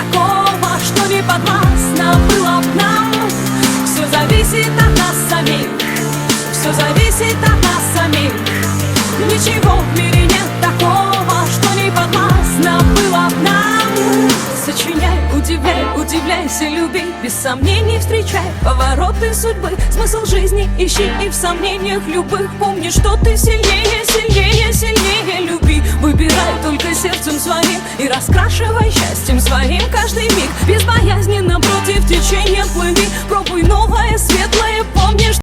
такого, что не подвластно было б нам. Все зависит от нас самих, все зависит от нас самих. Ничего в мире нет такого, что не подвластно было б нам. Сочиняй, удивляй, удивляйся, люби, без сомнений встречай повороты судьбы. Смысл жизни ищи и в сомнениях любых помни, что ты сильнее, сильнее, сильнее. Люби, выбирай только сердцем своим и раскрашивай счастьем своим каждый миг. Безбоязненно против течения плыви, пробуй новое, светлое, помни, что